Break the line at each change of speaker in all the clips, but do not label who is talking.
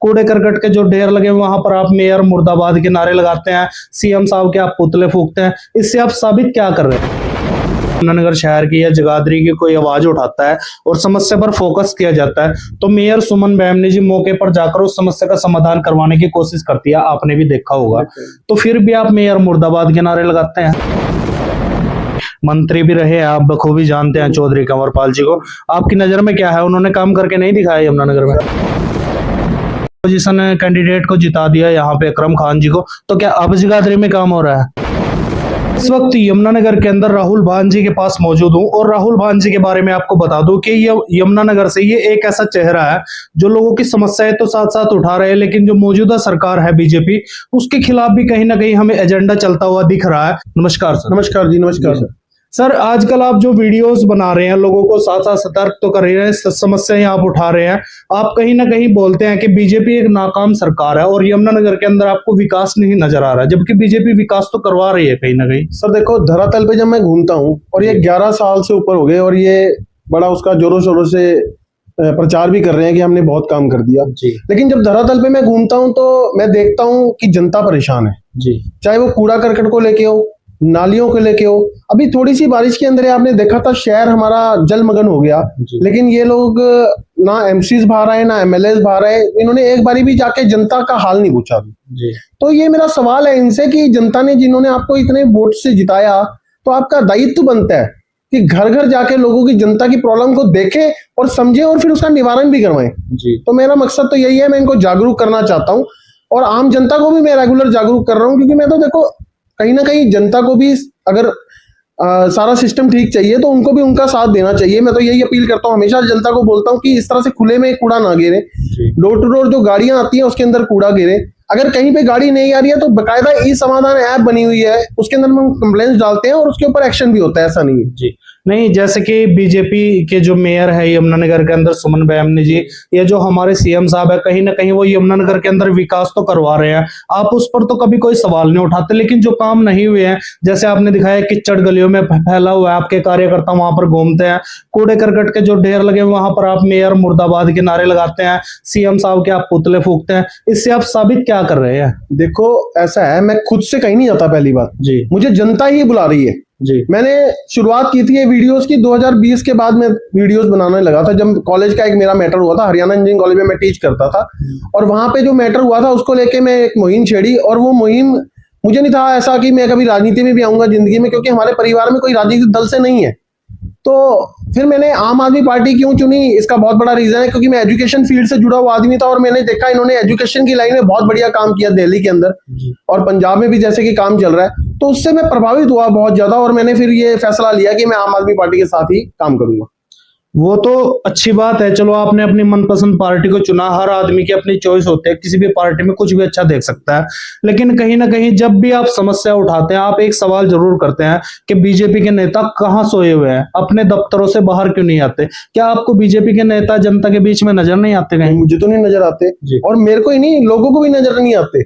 कूड़े करकट के जो ढेर लगे वहां पर आप मेयर मुर्दाबाद के नारे लगाते हैं, सीएम साहब के आप पुतले फूकते हैं। इससे आप साबित क्या कर रहे हैं? यमुनानगर शहर की या जगाधरी की कोई आवाज उठाता है और समस्या पर फोकस किया जाता है तो मेयर सुमन बेमनी जी मौके पर जाकर उस समस्या का समाधान करवाने की कोशिश करती है, आपने भी देखा होगा। तो फिर भी आप मेयर मुर्दाबाद के नारे लगाते हैं। मंत्री भी रहे, आप बखूबी जानते हैं चौधरी कंवरपाल जी को। आपकी नजर में क्या है, उन्होंने काम करके नहीं दिखाया यमुनानगर में? अपोजिशन कैंडिडेट को जिता दिया यहाँ पे अकरम खान जी को, तो क्या अब जगाधरी में काम हो रहा है? इस वक्त यमुनानगर के अंदर राहुल भांजी के पास मौजूद हूँ और राहुल भांजी के बारे में आपको बता दूं कि ये यमुनानगर से ये एक ऐसा चेहरा है जो लोगों की समस्याएं तो साथ साथ उठा रहे हैं, लेकिन जो मौजूदा सरकार है बीजेपी, उसके खिलाफ भी कहीं ना कहीं हमें एजेंडा चलता हुआ दिख रहा है। नमस्कार सर।
नमस्कार जी। नमस्कार सर।
सर, आजकल आप जो वीडियोस बना रहे हैं, लोगों को साथ साथ सतर्क तो कर रहे हैं, समस्याएं आप उठा रहे हैं, आप कहीं ना कहीं बोलते हैं कि बीजेपी एक नाकाम सरकार है और यमुनानगर के अंदर आपको विकास नहीं नजर आ रहा है, जबकि बीजेपी विकास तो करवा रही है कहीं ना कहीं।
सर देखो, धरातल पे जब मैं घूमता हूँ और ये 11 साल से ऊपर हो गए और ये बड़ा उसका जोरों शोरों से प्रचार भी कर रहे हैं कि हमने बहुत काम कर दिया
जी।
लेकिन जब धरातल पे मैं घूमता हूँ तो मैं देखता हूँ कि जनता परेशान है
जी।
चाहे वो कूड़ा करकट को लेके हो, नालियों को लेके हो। अभी थोड़ी सी बारिश के अंदर आपने देखा था शहर हमारा जलमग्न हो गया, लेकिन ये लोग ना एमसीज बाहर आए ना एमएलए बाहर आए, इन्होंने एक बारी भी जाके जनता का हाल नहीं पूछा। तो ये मेरा सवाल है इनसे कि जनता ने जिन्होंने आपको इतने वोट से जिताया, तो आपका दायित्व बनता है कि घर घर जाके लोगों की, जनता की प्रॉब्लम को देखे और समझे और फिर उसका निवारण भी करवाएं। तो मेरा मकसद तो यही है, मैं इनको जागरूक करना चाहता हूँ और आम जनता को भी मैं रेगुलर जागरूक कर रहा हूँ, क्योंकि मैं तो देखो कहीं ना कहीं जनता को भी अगर सारा सिस्टम ठीक चाहिए तो उनको भी उनका साथ देना चाहिए। मैं तो यही अपील करता हूँ, हमेशा जनता को बोलता हूँ कि इस तरह से खुले में कूड़ा ना गिरे, डोर टू डोर जो गाड़ियां आती हैं उसके अंदर कूड़ा गिरे। अगर कहीं पे गाड़ी नहीं आ रही है तो बकायदा ई समाधान ऐप बनी हुई है, उसके अंदर हम कंप्लेंट्स डालते हैं और उसके ऊपर एक्शन भी होता है, ऐसा नहीं है।
जी नहीं, जैसे कि बीजेपी के जो मेयर है यमुनानगर के अंदर सुमन बेमनी जी, ये जो हमारे सीएम साहब है, कहीं ना कहीं वो यमुनानगर के अंदर विकास तो करवा रहे हैं, आप उस पर तो कभी कोई सवाल नहीं उठाते, लेकिन जो काम नहीं हुए हैं, जैसे आपने दिखाया किचड़ गलियों में फैला हुआ है, आपके कार्यकर्ता वहां पर घूमते हैं, कूड़े करकट के जो ढेर लगे वहां पर आप मेयर मुर्दाबाद के नारे लगाते हैं, सीएम साहब के आप पुतले फूकते हैं। इससे आप साबित क्या कर रहे हैं?
देखो ऐसा है, मैं खुद से कहीं नहीं जाता, पहली बात
जी,
मुझे जनता ही बुला रही है।
जी।
मैंने शुरुआत की थी ये वीडियोस की 2020 के बाद में वीडियोस बनाने लगा था, जब कॉलेज का एक मेरा मैटर हुआ था, हरियाणा इंजीनियरिंग कॉलेज में मैं टीच करता था और वहां पे जो मैटर हुआ था उसको लेके मैं एक मुहिम छेड़ी। और वो मुहिम, मुझे नहीं था ऐसा कि मैं कभी राजनीति में भी आऊंगा जिंदगी में, क्योंकि हमारे परिवार में कोई राजनीतिक दल से नहीं है। तो फिर मैंने आम आदमी पार्टी क्यों चुनी, इसका बहुत बड़ा रीजन है क्योंकि मैं एजुकेशन फील्ड से जुड़ा हुआ आदमी था और मैंने देखा इन्होंने एजुकेशन की लाइन में बहुत बढ़िया काम किया दिल्ली के अंदर और पंजाब में भी जैसे कि काम चल रहा है, तो उससे मैं प्रभावित हुआ बहुत ज्यादा और मैंने फिर ये फैसला लिया कि मैं आम आदमी पार्टी के साथ ही काम करूंगा।
वो तो अच्छी बात है, चलो आपने अपनी मनपसंद पार्टी को चुना, हर आदमी की अपनी चॉइस होती है, किसी भी पार्टी में कुछ भी अच्छा देख सकता है, लेकिन कहीं ना कहीं जब भी आप समस्या उठाते हैं आप एक सवाल जरूर करते हैं कि बीजेपी के नेता कहाँ सोए हुए हैं, अपने दफ्तरों से बाहर क्यों नहीं आते? क्या आपको बीजेपी के नेता जनता के बीच में नजर नहीं आते? कहीं
मुझे तो नहीं नजर आते और मेरे को ही नहीं, लोगों को भी नजर नहीं आते।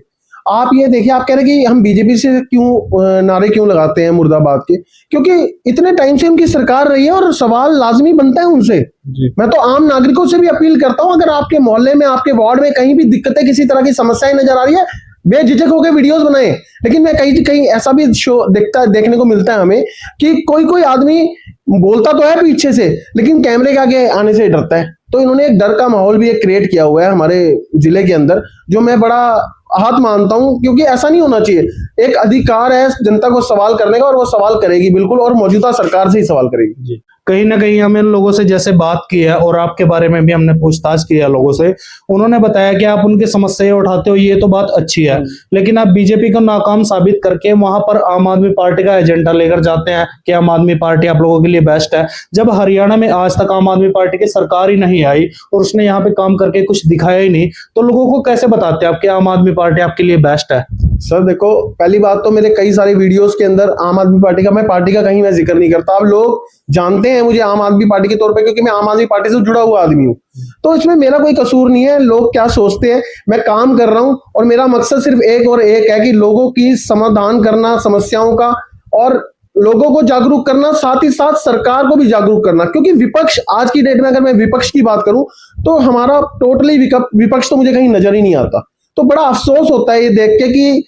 आप ये देखिए, आप कह रहे कि हम बीजेपी से क्यों नारे क्यों लगाते हैं मुर्दाबाद के, क्योंकि इतने टाइम से उनकी सरकार रही है और सवाल लाजमी बनता है उनसे। मैं तो आम नागरिकों से भी अपील करता हूं, अगर आपके मोहल्ले में, आपके वार्ड में कहीं भी दिक्कतें, किसी तरह की समस्याएं नजर आ रही है, बेझिझक होकर वीडियोस बनाएं। लेकिन मैं कहीं कहीं ऐसा भी शो देखने को मिलता है हमें कि कोई आदमी बोलता तो है पीछे से, लेकिन कैमरे के आगे आने से डरता है। तो इन्होंने एक डर का माहौल भी एक क्रिएट किया हुआ है हमारे जिले के अंदर, जो मैं बड़ा आहत मानता हूं, क्योंकि ऐसा नहीं होना चाहिए। एक अधिकार है जनता को सवाल करने का और वो सवाल करेगी बिल्कुल, और मौजूदा सरकार से ही सवाल करेगी।
कहीं ना कहीं हमें लोगों से जैसे बात की है और आपके बारे में भी हमने पूछताछ की है लोगों से, उन्होंने बताया कि आप उनकी समस्याएं उठाते हो, ये तो बात अच्छी है, लेकिन आप बीजेपी को नाकाम साबित करके वहां पर आम आदमी पार्टी का एजेंडा लेकर जाते हैं कि आम आदमी पार्टी आप लोगों के लिए बेस्ट है, जब हरियाणा में आज तक आम आदमी पार्टी की सरकार ही नहीं आई और उसने यहाँ पे काम करके कुछ दिखाया ही नहीं, तो लोगों को कैसे बताते हैं आप कि आम आदमी पार्टी आपके लिए बेस्ट है?
सर देखो, पहली बात तो मेरे कई सारे वीडियोस के अंदर आम आदमी पार्टी का, मैं पार्टी का कहीं मैं जिक्र नहीं करता। अब लोग जानते हैं मुझे आम आदमी पार्टी के तौर पे, क्योंकि मैं आम आदमी पार्टी से जुड़ा हुआ आदमी हूँ, तो इसमें मेरा कोई कसूर नहीं है। लोग क्या सोचते हैं, मैं काम कर रहा हूँ और मेरा मकसद सिर्फ एक और एक है कि लोगों की समाधान करना समस्याओं का, और लोगों को जागरूक करना, साथ ही साथ सरकार को भी जागरूक करना, क्योंकि विपक्ष आज की डेट में, अगर मैं विपक्ष की बात करूं तो हमारा टोटली विपक्ष तो मुझे कहीं नजर ही नहीं आता। तो बड़ा अफसोस होता है ये देख के कि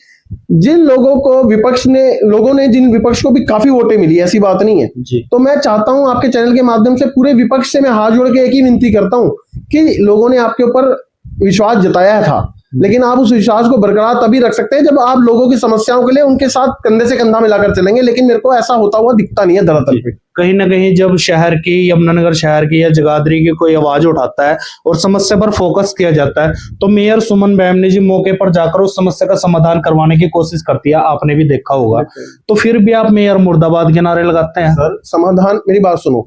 जिन लोगों को जिन विपक्ष को भी काफी वोटें मिली, ऐसी बात नहीं है
जी।
तो मैं चाहता हूं आपके चैनल के माध्यम से पूरे विपक्ष से मैं हाथ जोड़ के एक ही विनती करता हूं कि लोगों ने आपके ऊपर विश्वास जताया था, लेकिन आप उस विश्वास को बरकरार तभी रख सकते हैं जब आप लोगों की समस्याओं के लिए उनके साथ कंधे से कंधा मिलाकर चलेंगे, लेकिन मेरे को ऐसा होता हुआ दिखता नहीं है दरअसल पे।
कहीं ना कहीं जब शहर की, यमुनानगर शहर की या जगाधरी की कोई आवाज उठाता है और समस्या पर फोकस किया जाता है तो मेयर सुमन बैमनी जी मौके पर जाकर उस समस्या का समाधान करवाने की कोशिश करती है, आपने भी देखा होगा। तो फिर भी आप मेयर मुर्दाबाद के नारे लगाते हैं।
सर समाधान, मेरी बात सुनो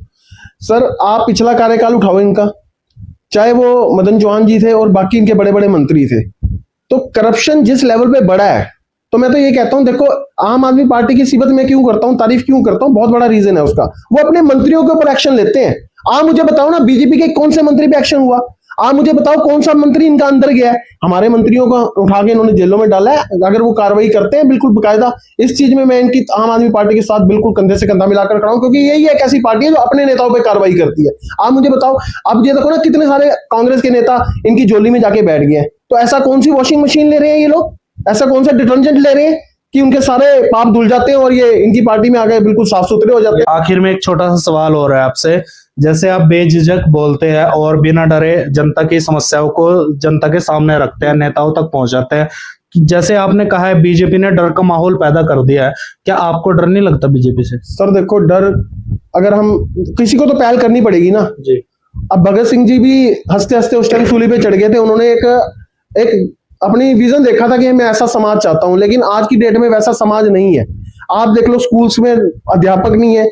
सर, आप पिछला कार्यकाल उठाओ इनका, चाहे वो मदन चौहान जी थे और बाकी इनके बड़े बड़े मंत्री थे, तो करप्शन जिस लेवल पे बढ़ा है, तो मैं तो ये कहता हूं, देखो आम आदमी पार्टी की सिफत मैं क्यों करता हूं, तारीफ क्यों करता हूं, बहुत बड़ा रीजन है उसका, वो अपने मंत्रियों के ऊपर एक्शन लेते हैं। आप मुझे बताओ ना, बीजेपी के कौन से मंत्री पे एक्शन हुआ? आप मुझे बताओ कौन सा मंत्री इनका अंदर गया है? हमारे मंत्रियों को उठा के इन्होंने जेलों में डाला है, अगर वो कार्रवाई करते हैं बिल्कुल बकायदा। इस चीज में मैं इनकी आम आदमी पार्टी के साथ बिल्कुल कंधे से कंधा मिलाकर खड़ा हूं, क्योंकि यही एक ऐसी पार्टी है जो अपने नेताओं पर कार्रवाई करती है। आप मुझे बताओ, अब ये देखो ना कितने सारे कांग्रेस के नेता इनकी जोली में जाके बैठ गए हैं, तो ऐसा कौन सी वॉशिंग मशीन ले रहे हैं ये लोग, ऐसा कौन सा डिटर्जेंट ले रहे हैं कि उनके सारे पाप धुल जाते हैं और ये इनकी पार्टी में आगे बिल्कुल साफ सुथरे हो जाते हैं।
आखिर में एक छोटा सा सवाल हो रहा है आपसे, जैसे आप बेझिझक बोलते हैं और बिना डरे जनता की समस्याओं को जनता के सामने रखते हैं, नेताओं तक पहुंचाते हैं, जैसे आपने कहा है बीजेपी ने डर का माहौल पैदा कर दिया है, क्या आपको डर नहीं लगता बीजेपी से?
सर देखो, डर अगर हम किसी को तो पहल करनी पड़ेगी ना
जी।
अब भगत सिंह जी भी हंसते हंसते उस टाइम सूली पे चढ़ गए थे, उन्होंने एक अपनी विजन देखा था कि मैं ऐसा समाज चाहता हूं, लेकिन आज की डेट में वैसा समाज नहीं है। आप देख लो, स्कूल्स में अध्यापक नहीं है,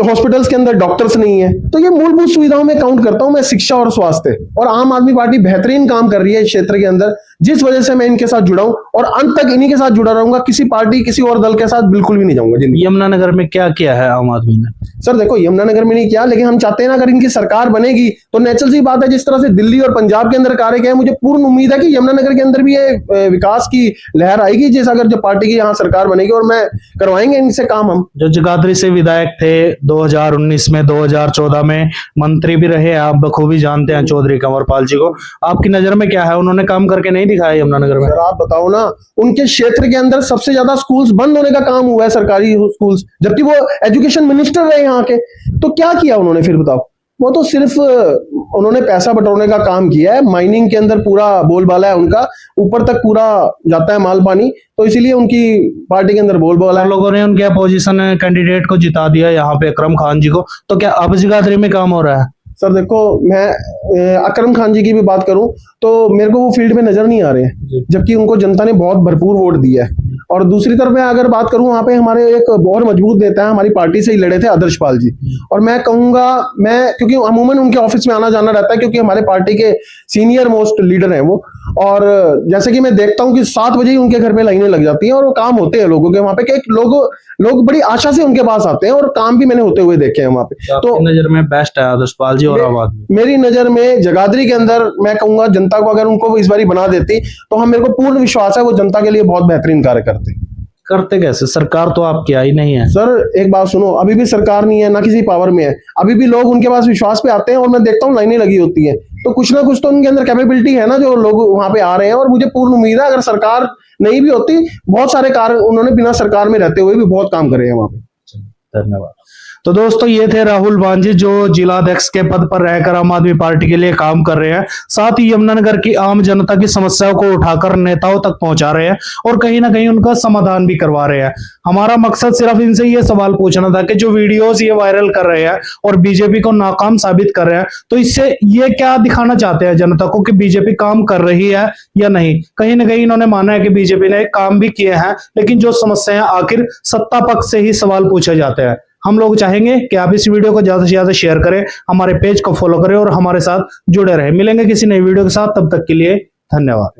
हॉस्पिटल्स के अंदर डॉक्टर्स नहीं है, तो ये मूलभूत सुविधाओं में काउंट करता हूं मैं शिक्षा और स्वास्थ्य, और आम आदमी पार्टी बेहतरीन काम कर रही है इस क्षेत्र के अंदर, जिस वजह से मैं इनके साथ जुड़ा हूं और अंत तक इन्हीं के साथ जुड़ा रहूंगा, किसी पार्टी किसी और दल के साथ बिल्कुल भी नहीं जाऊंगा।
यमुनानगर में क्या किया है आम आदमी ने?
सर देखो, यमुनानगर में नहीं किया, लेकिन हम चाहते हैं ना अगर इनकी सरकार बनेगी तो नेचुरल सी बात है, जिस तरह से दिल्ली और पंजाब के अंदर कार्य किया है, मुझे पूर्ण उम्मीद है कि यमुनानगर के अंदर भी ये विकास की लहर आएगी, जैसे अगर जो पार्टी की यहाँ सरकार बनेगी, और मैं करवाएंगे इनसे काम। हम
जो जगाधरी से विधायक थे 2019 में, 2014 में मंत्री भी रहे, आप बखूबी जानते हैं चौधरी कंवरपाल जी को, आपकी नजर में क्या है, उन्होंने काम करके नहीं दिखाया यमुनानगर में?
सर आप बताओ ना, उनके क्षेत्र के अंदर सबसे ज्यादा स्कूल्स बंद होने का काम हुआ है, सरकारी स्कूल्स, जबकि वो एजुकेशन मिनिस्टर रहे यहाँ के, तो क्या किया उन्होंने फिर बताओ? वो तो सिर्फ उन्होंने पैसा बटोरने का काम किया है, माइनिंग के अंदर पूरा बोलबाला है उनका, ऊपर तक पूरा जाता है माल पानी, तो इसीलिए उनकी पार्टी के अंदर बोलबाला है।
लोगों ने उनके अपोजिशन कैंडिडेट को जिता दिया यहाँ पे, अकरम खान जी को, तो क्या अब जगाधरी में काम हो रहा है?
सर देखो, मैं अकरम खान जी की भी बात करूं तो मेरे को वो फील्ड में नजर नहीं आ रहे हैं, जबकि उनको जनता ने बहुत भरपूर वोट दिया है। और दूसरी तरफ मैं अगर बात करूं, वहां पे हमारे एक बहुत मजबूत नेता है, हमारी पार्टी से ही लड़े थे, आदर्शपाल जी, और मैं कहूंगा, मैं क्योंकि अमूमन उनके ऑफिस में आना जाना रहता है, क्योंकि हमारे पार्टी के सीनियर मोस्ट लीडर हैं वो, और जैसे कि मैं देखता हूं कि 7 बजे ही उनके घर पे लाइनें लग जाती हैं और वो काम होते हैं लोगों के वहां पे, कि लोग बड़ी आशा से उनके पास आते हैं और काम भी मैंने होते हुए देखे हैं वहां पे। तो
नजर में बेस्ट है आदर्शपाल जी और आवाज
मेरी नजर में जगाधरी के अंदर मैं कहूंगा जनता को अगर उनको इस बारी बना देती तो हम, मेरे को पूर्ण विश्वास है वो जनता के लिए बहुत बेहतरीन कार्य करते
कैसे? सरकार तो आपकी आई नहीं है।
सर एक बात सुनो, अभी भी सरकार नहीं है, ना किसी पावर में है, अभी भी लोग उनके पास विश्वास पे आते हैं, और मैं देखता हूँ लाइनें लगी होती है, तो कुछ ना कुछ तो उनके अंदर कैपेबिलिटी है ना, जो लोग वहां पे आ रहे हैं, और मुझे पूर्ण उम्मीद है अगर सरकार नहीं भी होती, बहुत सारे कार्य उन्होंने बिना सरकार में रहते हुए भी बहुत काम करे हैं वहां पे।
धन्यवाद। तो दोस्तों ये थे राहुल बांझी, जो जिलाध्यक्ष के पद पर रहकर आम आदमी पार्टी के लिए काम कर रहे हैं, साथ ही यमुनानगर की आम जनता की समस्याओं को उठाकर नेताओं तक पहुंचा रहे हैं और कहीं ना कहीं उनका समाधान भी करवा रहे हैं। हमारा मकसद सिर्फ इनसे ये सवाल पूछना था कि जो वीडियोस ये वायरल कर रहे हैं और बीजेपी को नाकाम साबित कर रहे हैं, तो इससे ये क्या दिखाना चाहते हैं जनता को कि बीजेपी काम कर रही है या नहीं? कहीं ना कहीं इन्होंने माना है कि बीजेपी ने काम भी किए हैं, लेकिन जो समस्याएं आखिर सत्ता पक्ष से ही सवाल पूछे जाते हैं। हम लोग चाहेंगे कि आप इस वीडियो को ज्यादा से ज्यादा शेयर करें, हमारे पेज को फॉलो करें और हमारे साथ जुड़े रहें। मिलेंगे किसी नई वीडियो के साथ, तब तक के लिए धन्यवाद।